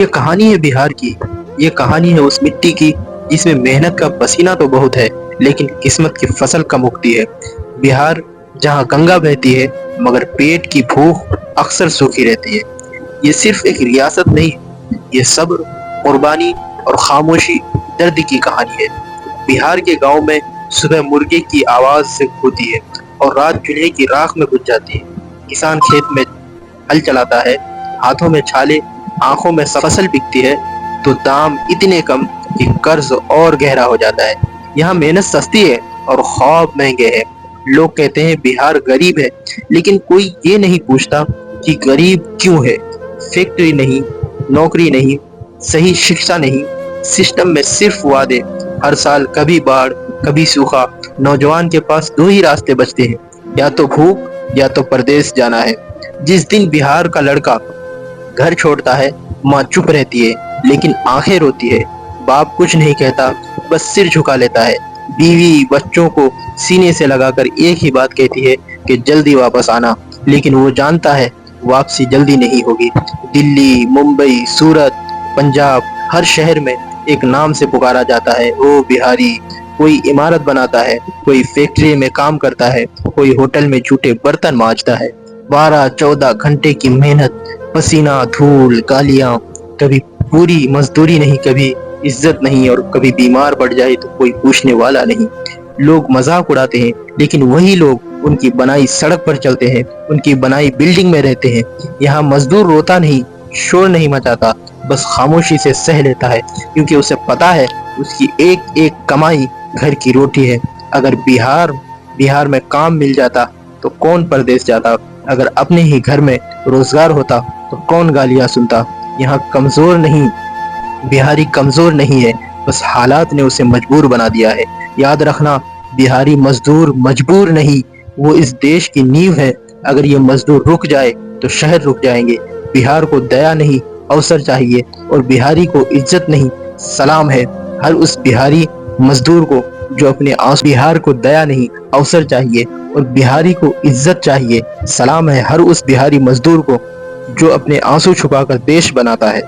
ये कहानी है बिहार की। ये कहानी है उस मिट्टी की जिसमें मेहनत का पसीना तो बहुत है, लेकिन किस्मत की फसल कम उगती है। बिहार जहाँ गंगा बहती है, मगर पेट की भूख अक्सर सूखी रहती है। ये सिर्फ एक रियासत नहीं, ये सब्र, कुर्बानी और खामोशी दर्द की कहानी है। बिहार के गांव में सुबह मुर्गे की आवाज से होती है और रात चूल्हे की राख में बुझ जाती है। किसान खेत में हल चलाता है, हाथों में छाले, आंखों में फसल बिकती है, तो दाम इतने कम कि कर्ज और गहरा हो जाता है। यहाँ मेहनत सस्ती है और ख्वाब महंगे हैं। लोग कहते हैं बिहार गरीब है, लेकिन कोई ये नहीं पूछता कि गरीब क्यों है। फैक्ट्री नहीं, नौकरी नहीं, सही शिक्षा नहीं, सिस्टम में सिर्फ वादे। हर साल कभी बाढ़, कभी सूखा। नौजवान के पास दो ही रास्ते बचते हैं, या तो भूख या तो परदेश जाना है। जिस दिन बिहार का लड़का घर छोड़ता है, माँ चुप रहती है, लेकिन आंखें रोती है। बाप कुछ नहीं कहता, बस सिर झुका लेता है। बीवी बच्चों को सीने से लगाकर एक ही बात कहती है कि जल्दी वापस आना, लेकिन वो जानता है वापसी जल्दी नहीं होगी। दिल्ली, मुंबई, सूरत, पंजाब, हर शहर में एक नाम से पुकारा जाता है, ओ बिहारी। कोई इमारत बनाता है, कोई फैक्ट्री में काम करता है, कोई होटल में झूठे बर्तन मांजता है। 12-14 घंटे की मेहनत, पसीना, धूल, गालियां, कभी पूरी मजदूरी नहीं, कभी इज्जत नहीं, और कभी बीमार पड़ जाए तो कोई पूछने वाला नहीं। लोग मजाक उड़ाते हैं, लेकिन वही लोग उनकी बनाई सड़क पर चलते हैं, उनकी बनाई बिल्डिंग में रहते हैं। यहाँ मजदूर रोता नहीं, शोर नहीं मचाता, बस खामोशी से सह लेता है, क्योंकि उसे पता है उसकी एक एक कमाई घर की रोटी है। अगर बिहार बिहार में काम मिल जाता तो कौन परदेश जाता। अगर अपने ही घर में रोजगार होता तो कौन गालियां सुनता। यहाँ कमजोर नहीं, बिहारी कमजोर नहीं है, बस हालात ने उसे मजबूर बना दिया है। याद रखना, बिहारी मजदूर मजबूर नहीं, वो इस देश की नींव है। अगर ये मजदूर रुक जाए तो शहर रुक जाएंगे। बिहार को दया नहीं, अवसर चाहिए, और बिहारी को इज्जत नहीं, सलाम है हर उस बिहारी मजदूर को जो अपने आंसू। बिहार को दया नहीं, अवसर चाहिए, और बिहारी को इज्जत चाहिए। सलाम है हर उस बिहारी मजदूर को जो अपने आंसू छुपाकर देश बनाता है।